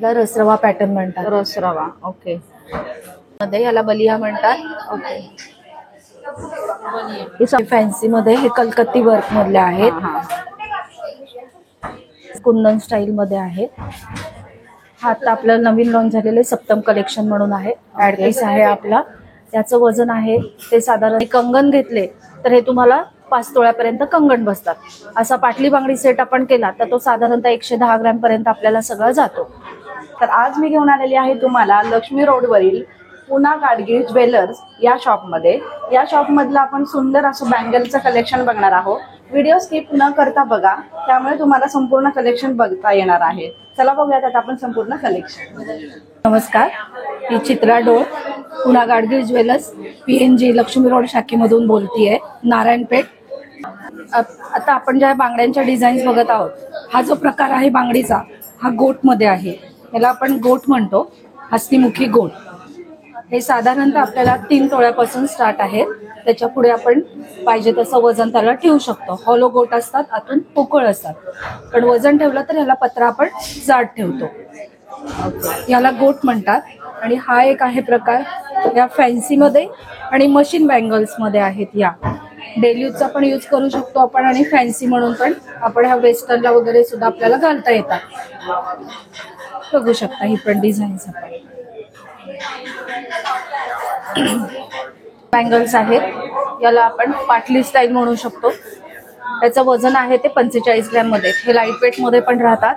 रसरवा pattern म्हणतात. रसरवा. Okay. मध्ये याला बलिया म्हणतात. ओके. फॅन्सी मध्ये हे कलकत्ती वर्क मधले आहेत. कुंदन स्टाईल मध्ये आहे. हा आता आपलं नवीन लॉन्च झालेले सप्तम कलेक्शन म्हणून आहे. ऍड पीस आहे आपला. त्याचं वजन आहे ते साधारण कंगन घेतले तर हे तुम्हाला 5 तोळ्यापर्यंत कंगन बसतात. असा पाटली बांगडी सेट आपण केला तर तो साधारणतः 110 ग्रॅम पर्यंत आपल्याला सगळं जातो. तर आज मी घेऊन आलेली आहे तुम्हाला लक्ष्मी रोडवरील पुना गाडगीळ ज्वेलर्स या शॉपमध्ये. या शॉपमधलं आपण सुंदर असं बँगलचं कलेक्शन बघणार आहोत. व्हिडिओ स्किप न करता बघा, त्यामुळे तुम्हाला संपूर्ण कलेक्शन बघता येणार आहे. चला बघूयात आता आपण संपूर्ण कलेक्शन. नमस्कार, मी Chitra Dol, Puna Gadgil jewellers PNG Lakshmi road शाखेमधून बोलतीये, नारायणपेठ. आता आपण ज्या बांगड्यांच्या डिझाईन्स बघत आहोत, हा जो प्रकार आहे बांगडीचा हा गोट मध्ये आहे. याला आपण गोट म्हणतो, हस्तिमुखी गोट. हे साधारणतः आपल्याला 3 तोळ्यापासून स्टार्ट आहे. त्याच्या पुढे आपण पाहिजे तसं वजन त्याला ठेवू शकतो. हॉलो गोट असतात, आतून पोकळ असतात, पण वजन ठेवलं तर याला पत्रा आपण जाड ठेवतो. याला गोट म्हणतात. आणि हा एक आहे प्रकार, या फॅन्सी मध्ये आणि मशीन बँगल्स मध्ये आहेत. या डेली यूजचा पण यूज करू शकतो आपण आणि फॅन्सी म्हणून पण आपण ह्या वेस्टर्नला वगैरे सुद्धा आपल्याला घालता येतात. बघू शकता ही पण डिझाईन्स आपण. बँगल्स आहेत, याला आपण पाटली स्टाईल म्हणू शकतो. त्याचं वजन आहे ते 45 ग्रॅम मध्ये. हे लाईट वेट मध्ये पण राहतात.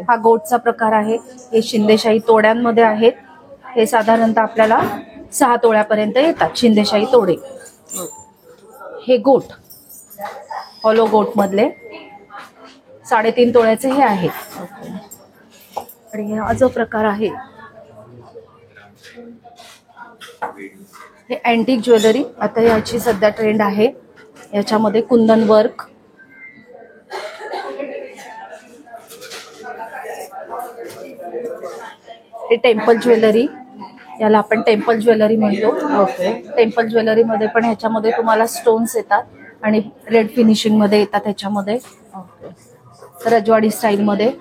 हा गोटचा प्रकार आहे. हे शिंदेशाही तोड्यांमध्ये आहेत. हे साधारणतः आपल्याला 6 तोळ्यापर्यंत येतात शिंदेशाही तोडे. हे गोट हॉलो गोट मधले 3.5 तोळ्याचे हे आहेत. आणि हा जो प्रकार आहे हे अँटिक ज्वेलरी. आता याची सध्या ट्रेंड आहे. याच्यामध्ये कुंदन वर्क, हे टेम्पल ज्वेलरी, याला आपण टेम्पल ज्वेलरी म्हणतो. ओके. टेम्पल ज्वेलरी मध्ये पण ह्याच्यामध्ये तुम्हाला स्टोन्स येतात आणि रेड फिनिशिंग मध्ये येतात ह्याच्यामध्ये. रजवाडी स्टाईल मध्ये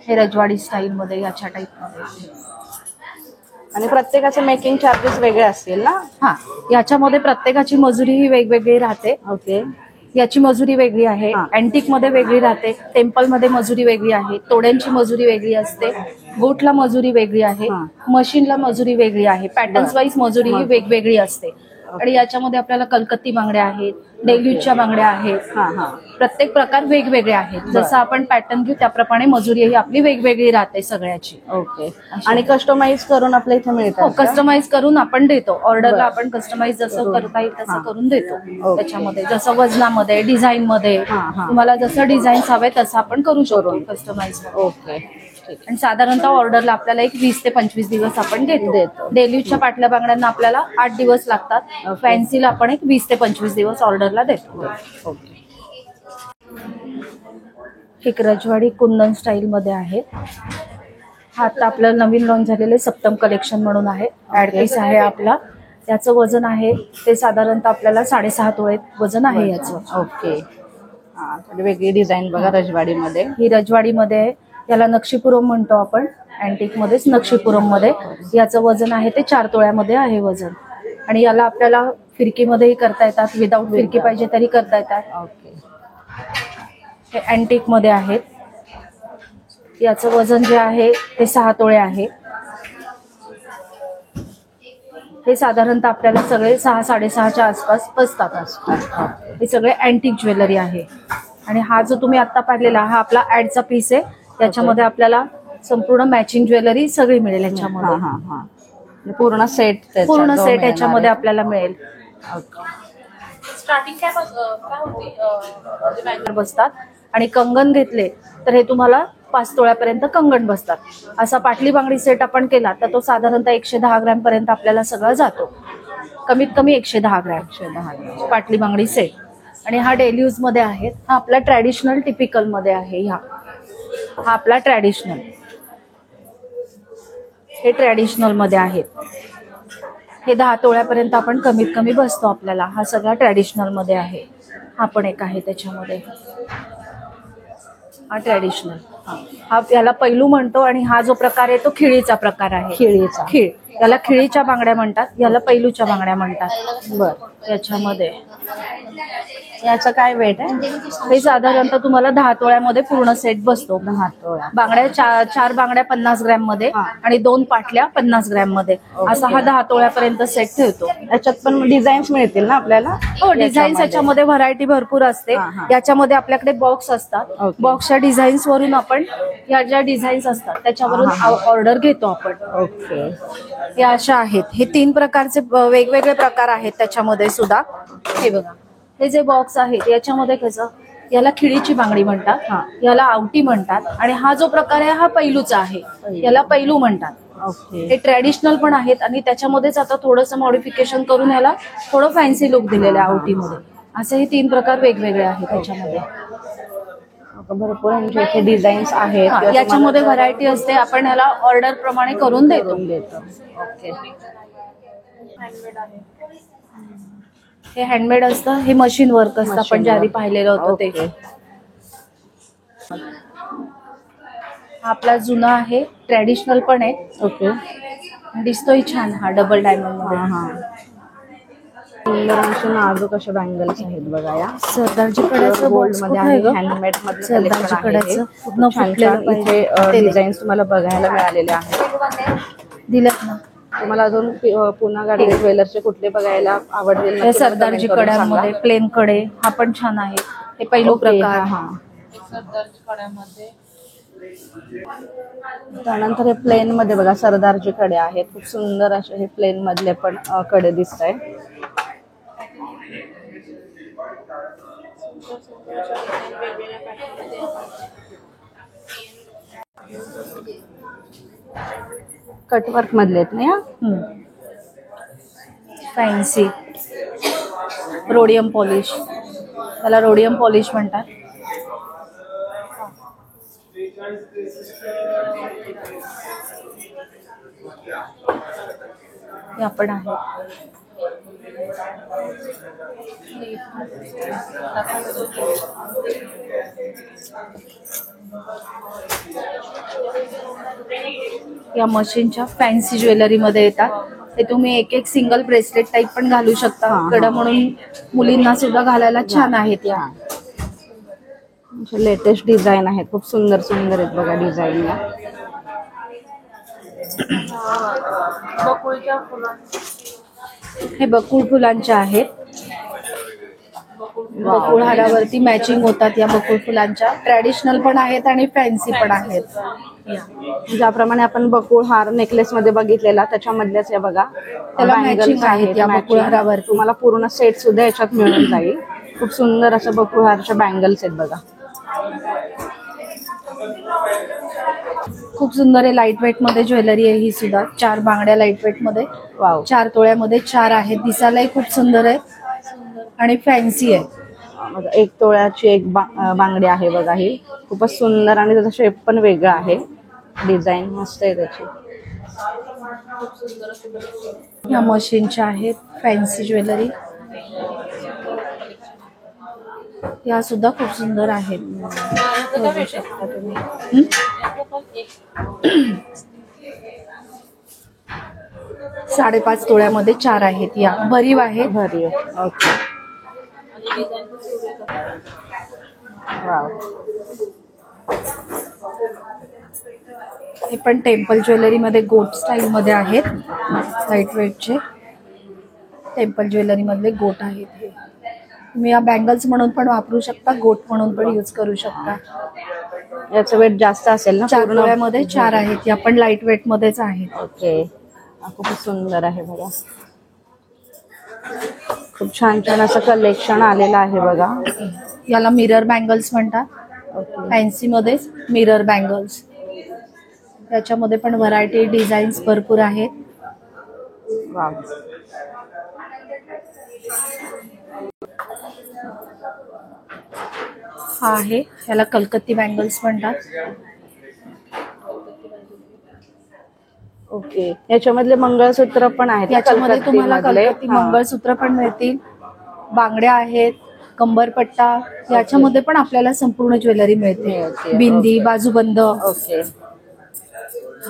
हे रजवाडी स्टाईल मध्ये याच्या टाईप मध्ये. आणि प्रत्येकाचे मेकिंग चार्जेस वेगळे असतील ना? हा, याच्यामध्ये प्रत्येकाची मजुरी ही वेगवेगळी राहते. ओके. याची मजुरी वेगळी आहे, अँटिक मध्ये वेगळी राहते, टेम्पल मध्ये मजुरी वेगळी आहे, तोड्यांची मजुरी वेगळी असते, गोटला मजुरी वेगळी आहे, मशीनला मजुरी वेगळी आहे, पॅटर्न्स वाईज मजुरी ही वेगवेगळी असते. आणि याच्यामध्ये आपल्याला कलकत्ती बांगड्या आहेत, डेल्यूजच्या बांगड्या आहेत. प्रत्येक प्रकार वेगवेगळे आहेत. जसं आपण पॅटर्न घेऊ त्याप्रमाणे मजुरी ही आपली वेगवेगळी राहते सगळ्याची. ओके. आणि कस्टमाइज करून आपल्या इथे मिळतं? कस्टमाइज करून आपण देतो. ऑर्डरला आपण कस्टमाइज जसं करता येईल तसं करून देतो. त्याच्यामध्ये जसं वजनामध्ये, डिझाईन मध्ये तुम्हाला जसं डिझाईन्स हवे तसं आपण करू शकतो कस्टमाइज. ओके. आणि साधारणतः ऑर्डरला आपल्याला एक 20 ते 25 दिवस आपण देतो. डेलीच्या पाटल्या बांगड्यांना आपल्याला 8 दिवस लागतात. फॅन्सीला आपण एक 20 ते 25 दिवस ऑर्डरला देतो. एक रजवाडी कुंदन स्टाईल मध्ये आहे. हा आता आपलं नवीन लॉन्च झालेले सप्तम कलेक्शन म्हणून आहे. ऍड पीस आहे आपला. त्याचं वजन आहे ते साधारणतः आपल्याला 6.5 तोळे वजन आहे याचं. ओके. वेगळी डिझाईन बघा रजवाडी मध्ये. ही रजवाडी मध्ये आहे. याला नक्षीपुरम म्हणतो आपण. अँटिक मध्येच नक्षीपुरम मध्ये. याचं वजन आहे ते 4 तोळ्यामध्ये आहे वजन. आणि याला आपल्याला फिरकीमध्येही करता येतात, विदाऊट फिरकी पाहिजे तरी करता येतात. ओके. हे अँटिक मध्ये आहेत. याचं वजन जे आहे ते 6 तोळे आहे. हे साधारणतः आपल्याला सगळे 6-6.5च्या आसपास बसतात. हे सगळे अँटिक ज्वेलरी आहे. आणि हा जो तुम्ही आता पाहिलेला हा आपला ऍडचा पीस आहे. त्याच्यामध्ये आपल्याला संपूर्ण मॅचिंग ज्वेलरी सगळी मिळेल याच्यामध्ये. पूर्ण सेट याच्यामध्ये आपल्याला मिळेल. स्टार्टिंग काय बसतात. आणि कंगन घेतले तर हे तुम्हाला 5 तोळ्यापर्यंत कंगन बसतात. असा पाटली बांगडी सेट आपण केला तर तो साधारणतः 110 ग्रॅम पर्यंत आपल्याला सगळं जातो. कमीत कमी 110 ग्रॅम पाटली बांगडी सेट. आणि हा डेली यूज मध्ये आहे. हा आपला ट्रॅडिशनल टिपिकल मध्ये आहे. हा आपला ट्रॅडिशनल. हे ट्रॅडिशनल मध्ये आहेत. हे 10 तोळ्यापर्यंत आपण कमीत कमी बसतो आपल्याला. हा सगळा ट्रॅडिशनल मध्ये आहे. हा पण एक आहे त्याच्यामध्ये. हा ट्रॅडिशनल. हा याला पैलू म्हणतो आणि हा जो प्रकार आहे तो खिळीचा प्रकार आहे. खिळीचा. खीळ, याला खिळीच्या बांगड्या म्हणतात, याला पैलूच्या बांगड्या म्हणतात. बर. याच्यामध्ये याचं काय वेट आहे? हे साधारणतः तुम्हाला 10 तोळ्यामध्ये पूर्ण सेट बसतो. 10 तोळा. बांगड्या चार बांगड्या 50 ग्रॅम मध्ये हा. आणि 2 पाटल्या 50 ग्रॅम मध्ये, असा हा 10 तोळ्यापर्यंत सेट ठेवतो. याच्यात पण डिझाईन्स मिळतील ना आपल्याला? हो, डिझाईन्स याच्यामध्ये व्हरायटी भरपूर असते. हा, हा. याच्यामध्ये आपल्याकडे बॉक्स असतात. ओके. बॉक्सच्या डिझाईन्स वरून आपण या ज्या डिझाईन्स असतात त्याच्यावरून ऑर्डर घेतो आपण. ओके. या अशा आहेत. हे 3 प्रकारचे वेगवेगळे प्रकार आहेत त्याच्यामध्ये सुद्धा. हे बघा, हे जे बॉक्स आहेत याच्यामध्ये कसं, याला खिळीची बांगडी म्हणतात, याला आवटी म्हणतात, आणि हा जो प्रकार आहे हा पैलूचा आहे, याला पैलू म्हणतात. ओके. हे ट्रॅडिशनल पण आहेत आणि त्याच्यामध्येच आता थोडंसं मॉडिफिकेशन करून याला थोडं फॅन्सी लुक दिलेलं आहे आवटीमध्ये. असे हे 3 प्रकार वेगवेगळे आहेत त्याच्यामध्ये. भरपूर आमच्या इथे डिझाईन्स आहेत. हा, याच्यामध्ये व्हरायटी असते, आपण याला ऑर्डर प्रमाणे करून देतो. ओके. हे हँडमेड असतं, हे मशीन वर्क असतं, आपण ज्या आधी पाहिलेलं होतं ते. हा आपला जुना आहे, ट्रॅडिशनल पण आहे. ओके. दिसतोय छान हा डबल डायमंड मध्ये. सुंदर असे नाजूक असे बँगल्स आहेत बघा. या सरदारजी कड्याचं गोल्ड box मध्ये कुठं आहे आहे, गं? हँडमेड मध्ये सरदारजी कड्याचं पूर्ण छान फुटलेलं छान पाहिजे. इथे डिझाईन्स तुम्हाला बघायला मिळालेले आहेत. दिलेत ना. तुम्हाला अजून पुन्हा गाडगे ज्वेलर्सचे कुठले बघायला आवडतील? हे सरदारजी कड्यांमध्ये प्लेन कडे, हा पण छान आहे. हे पैलू प्रकार. त्यानंतर हे प्लेन मध्ये बघा सरदारजी कडे आहेत. खूप सुंदर असे हे प्लेन मधले पण कडे दिसत आहे. कटवर्क मधले आहेत ना? फॅन्सी रोडियम पॉलिश, त्याला रोडियम पॉलिश म्हणतात. या पण आहे. या मशीनच्या फॅन्सी ज्वेलरी मध्ये येतात. ते तुम्ही एक एक सिंगल ब्रेसलेट टाइप पण घालू शकता. कडं म्हणून मुलींना सुद्धा घालायला छान आहेत. या लेटेस्ट डिझाईन आहेत, खूप सुंदर सुंदर आहेत बघा डिझाईन. या हे बकुळ फुलांचे आहेत. बकुळ हारावरती मॅचिंग होतात या बकुळ फुलांच्या. ट्रॅडिशनल पण आहेत आणि फॅन्सी पण आहेत. ज्याप्रमाणे आपण बकुळ हार नेकलेस मध्ये बघितलेला त्याच्यामधल्याच हे बघा, त्याला मॅचिंग आहेत या बकुळ हारावर. तुम्हाला पूर्ण सेट सुद्धा याच्यात मिळून जाईल. खूप सुंदर असं बकुळ हारच्या बँगल्स आहेत बघा. खूप सुंदर आहे. लाईट वेट मध्ये ज्वेलरी आहे ही सुद्धा. 4 बांगड्या लाईट वेट मध्ये. वाव. 4 तोळ्यामध्ये 4 आहेत. दिसायलाही खूप सुंदर आहे आणि फॅन्सी आहे. 1 तोळ्याची एक बांगडी आहे बघा. ही खूपच सुंदर आणि त्याचा शेप पण वेगळा आहे. डिझाईन मस्त आहे त्याची. या मशीनच्या आहेत फॅन्सी ज्वेलरी. या सुद्धा खूप सुंदर आहेत. बघू शकता तुम्ही. 5.5 तोळ्यामध्ये 4 आहेत. या भरीव आहे. भरीव. ओके. वाव. हे पण टेम्पल ज्वेलरी मध्ये गोट स्टाईल मध्ये आहेत. लाईट वेटचे टेम्पल ज्वेलरी मधले गोट आहेत. हे तुम्ही या बँगल्स म्हणून पण वापरू शकता, गोट म्हणून पण यूज करू शकता. याचं वेट जास्त असेल ना? 4 तोळ्यामध्ये 4 आहेत. या पण लाईट वेट मध्येच आहेत. ओके. खूप सुंदर आहे बघा. खूप छान छान असं कलेक्शन आलेलं आहे बघा. याला मिरर बँगल्स म्हणतात. फॅन्सी मध्येच मिरर बँगल्स. त्याच्यामध्ये पण व्हरायटी डिझाईन्स भरपूर आहेत. वाव. हा आहे, याला कलकत्ती बँगल्स म्हणतात. ओके. याच्यामधले मंगळसूत्र पण आहेत. याच्यामध्ये तुम्हाला कलकत्तीमधले? कलकत्ती मंगळसूत्र पण मिळतील. बांगड्या आहेत, कंबरपट्टा याच्यामध्ये पण आपल्याला संपूर्ण ज्वेलरी मिळते. मिळते. बिंदी, बाजूबंद. ओके.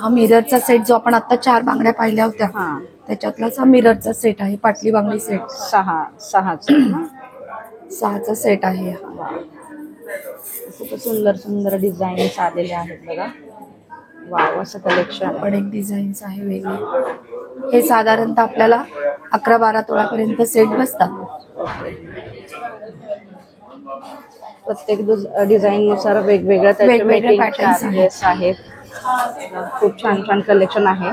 हा मिररचा सेट जो आपण आता 4 बांगड्या पाहिल्या होत्या हा. त्याच्यातलाच हा मिररचा सेट आहे. पाटली बांगडी सेट 6चा सेट आहे. खूप सुंदर सुंदर डिझाईन्स आलेले आहेत बघा. वाव, असं कलेक्शन. पण एक डिझाईन्स आहे वेगळी. हे साधारणतः आपल्याला 11-12 तोळापर्यंत सेट बसतात. प्रत्येक डिझाईन नुसार वेगवेगळ्या त्याचे वेगवेगळे मेकिंग patterns चार्जेस आहेत. खूप छान छान कलेक्शन आहे.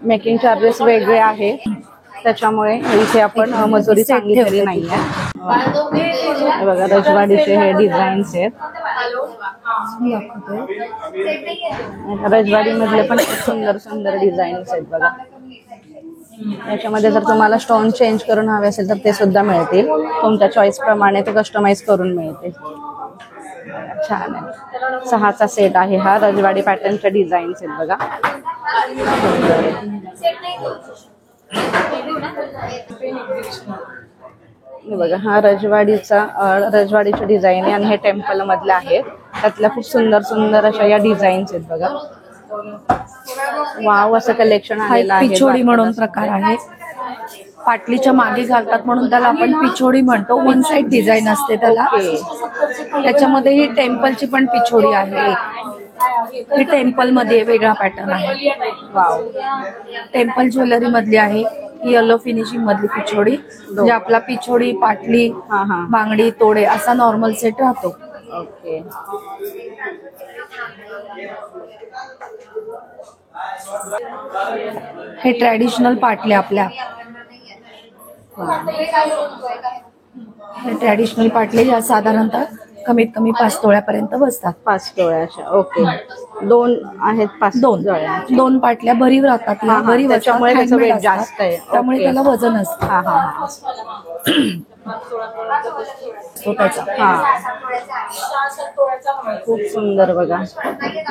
मेकिंग चार्जेस वेगळे आहे, त्याच्यामुळे इथे आपण मजुरी सांगितलेली नाहीये. हे बघा, रजवाडीचे हे डिझाईन्स आहेत. रजवाडी मधले पण खूप सुंदर सुंदर डिझाईन्स आहेत बघा. याच्यामध्ये जर तुम्हाला स्टोन चेंज करून हवे असेल तर ते सुद्धा मिळतील. तुमच्या चॉईस प्रमाणे ते कस्टमाइज करून मिळतील. छान आहे. 6चा सेट आहे हा. रजवाडी पॅटर्नच्या डिझाईन्स आहेत बघा. बघा, हा रजवाडीची डिझाईन आहे आणि हे टेम्पल मधले आहेत. त्यातल्या खूप सुंदर सुंदर अशा या डिझाईन्स आहेत बघा. वाव, असं कलेक्शन आलेलं आहे. पिछोडी म्हणून प्रकार आहे. पाटलीच्या मागे घालतात म्हणून त्याला आपण पिछोडी म्हणतो. वन साइड डिझाईन असते त्याला. त्याच्यामध्ये ही टेम्पलची पण पिछोडी आहे. ही टेम्पल मध्ये वेगळा पॅटर्न आहे. वाव, टेम्पल ज्वेलरी मधली आहे. ही येलो फिनिशिंग मधली पिछोडी. म्हणजे आपला पिछोडी, पाटली, बांगडी, तोडे असा नॉर्मल सेट राहतो. ओके. हे ट्रॅडिशनल पाटले आपल्या. हे ट्रॅडिशनल पाटले या साधारणतः कमीत कमी 5 तोळ्यापर्यंत बसतात. 5 तोळ्याच्या. ओके. 2 आहेत. 2 पाटल्या भरीव राहतात. भरीव त्याच्यामुळे त्याचं वेट जास्त आहे. त्यामुळे त्याला वजन असतं. खूप सुंदर बघा.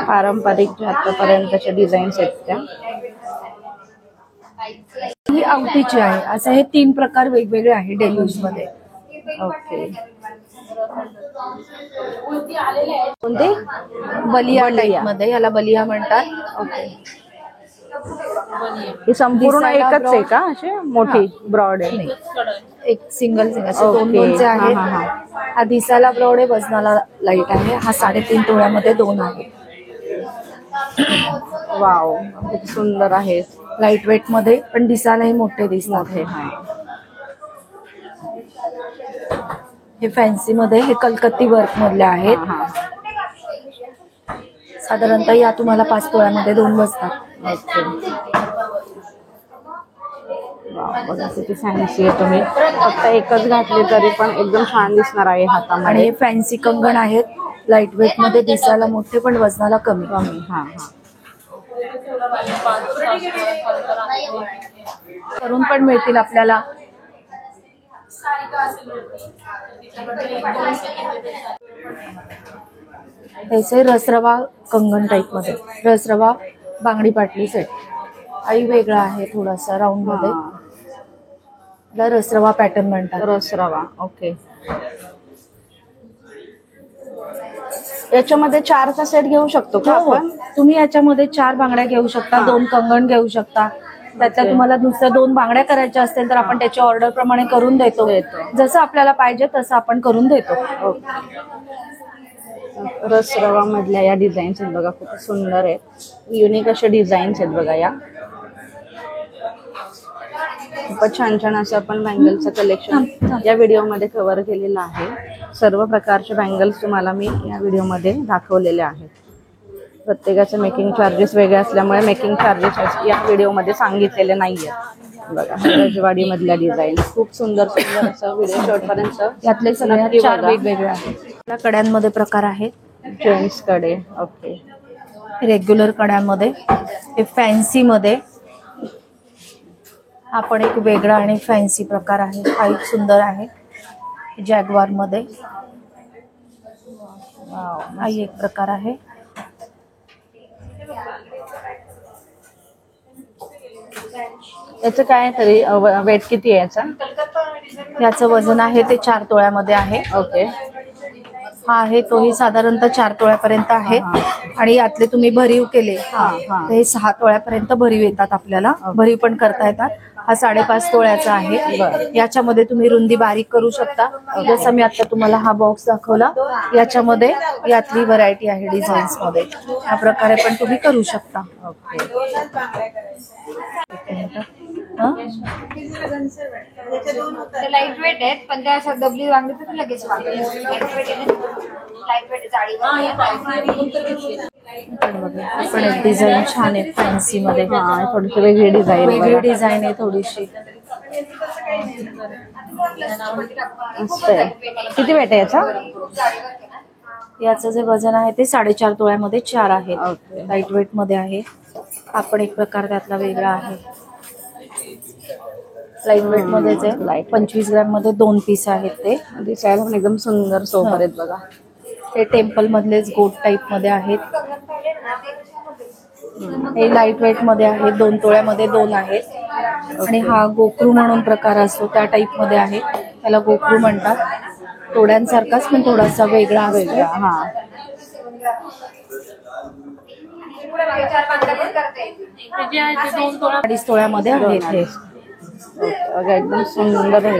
पारंपरिक आतापर्यंतच्या डिझाईन्स आहेत त्या. ही आवटीची आहे. असे हे 3 प्रकार वेगवेगळे आहे डेली यूज मध्ये. ओके. कोणते? बलिया टाइप मध्ये, याला बलिया म्हणतात. ओके. ही संपूर्ण एकच आहे का? अशी मोठी ब्रॉड आहे? एक सिंगल असे 2-2चे आहेत. हा दिसायला ब्रॉड आहे, वजनाला लाईट आहे. हा 3.5 तोळ्यामध्ये 2 आहे. वाव, खूप सुंदर आहे. लाईट वेट मध्ये पण दिसायलाही मोठे दिसतात. हे फॅन्सी मध्ये, हे कलकत्ती वर्क मधले आहेत. साधारणतः या तुम्हाला 5 तोळ्यामध्ये 2 बसतात. बघा किती फॅन्सी आहे. तुम्ही फक्त एकच घातली तरी पण एकदम छान दिसणार आहे हातामध्ये. आणि हे फॅन्सी कंगण आहेत. लाईट वेट मध्ये, दिसायला मोठे पण वजनाला कमी. करून पण मिळतील आपल्याला. ऐसे रसरवा कंगन टाइप मध्ये, रसरवा बांगडी पाटली सेट. आई वेगळा आहे थोडासा राऊंड मध्ये. रसरवा पॅटर्न म्हणतात. रसरवा. ओके. याच्यामध्ये 4चा सेट घेऊ शकतो का आपण? तुम्ही याच्यामध्ये 4 बांगड्या घेऊ शकता, 2 कंगण घेऊ शकता. त्याच्या तुम्हाला दुसऱ्या 2 बांगड्या करायच्या असतील तर आपण त्याची ऑर्डर प्रमाणे करून देतो. जसं आपल्याला पाहिजे तसं आपण करून देतो. रसरवा मधल्या या डिझाईन्स आहेत बघा. खूप सुंदर आहेत. युनिक असे डिझाईन्स आहेत बघा या. खूपच छान छान असं आपण बँगलचं कलेक्शन या व्हिडिओमध्ये कव्हर केलेलं आहे. सर्व प्रकारचे बँगल्स तुम्हाला मी या व्हिडिओमध्ये दाखवलेले आहेत. प्रत्येकाचे मेकिंग चार्जेस वेगळे असल्यामुळे मेकिंग चार्जेस या व्हिडिओमध्ये सांगितलेले नाहीये. बघा, रजवाडी मधल्या डिझाईन खूप सुंदर सुंदर असं व्हिडिओ शेवटपर्यंत. यातले सगळे 4 वेगवेगळे आहेत. कड्यांमध्ये प्रकार आहेत. जेंट्स कडे. ओके. रेग्युलर कड्यांमध्ये, हे फॅन्सी मध्ये. हा पण एक वेगळा आणि फॅन्सी प्रकार आहे. हा एक सुंदर आहे जॅगवार मध्ये. हा एक प्रकार आहे. याचं काय तरी वेट किती आहे याचा? याचं वजन आहे ते 4 तोळ्यामध्ये आहे. ओके. हा आहे तोही साधारणतः 4 तोळ्यापर्यंत आहे. आणि यातले तुम्ही भरीव केले तर हे 6 तोळ्यापर्यंत भरीव येतात आपल्याला. भरीव पण करता येतात. हा 5.5 तोळ्याचा आहे. याच्यामध्ये तुम्ही रुंदी बारीक करू शकता. जसं मी आता तुम्हाला हा बॉक्स दाखवला याच्यामध्ये यातली व्हरायटी आहे डिझाईन्स मध्ये. या प्रकारे पण तुम्ही करू शकता. लाईट वेट आहेत पण त्या अशा डबली वांगे तर लगेच वांगे लाईट वेट जाळी पण एक डिझाईन छान आहे फॅन्सी मध्ये. थोडीशी वेगळी डिझाईन. वेगळी डिझाईन आहे थोडीशी. मस्त आहे. किती वेट आहे याचा? याचं जे वजन आहे ते 4.5 तोळ्यामध्ये 4 आहेत. लाईट वेट मध्ये आहे. हा पण एक प्रकार त्यातला वेगळा आहे. लाईट वेट मध्येच आहे. 25 ग्रॅम मध्ये 2 पीस आहेत. ते दिसायला पण एकदम सुंदर सोबर आहेत बघा. ते टेम्पल मधलेच गोट टाइप मध्ये आहेत. हे लाईट वेट मध्ये आहे. 2 तोळ्यामध्ये 2 आहेत. आणि हा गोकरू म्हणून प्रकार असतो त्या टाइप मध्ये आहे. त्याला गोकरू म्हणतात. तोड्यांसारखाच पण थोडासा वेगळा वेगळा. हा. 2.5 तोळ्यामध्ये आहेत हे. एकदम सुंदर आहे.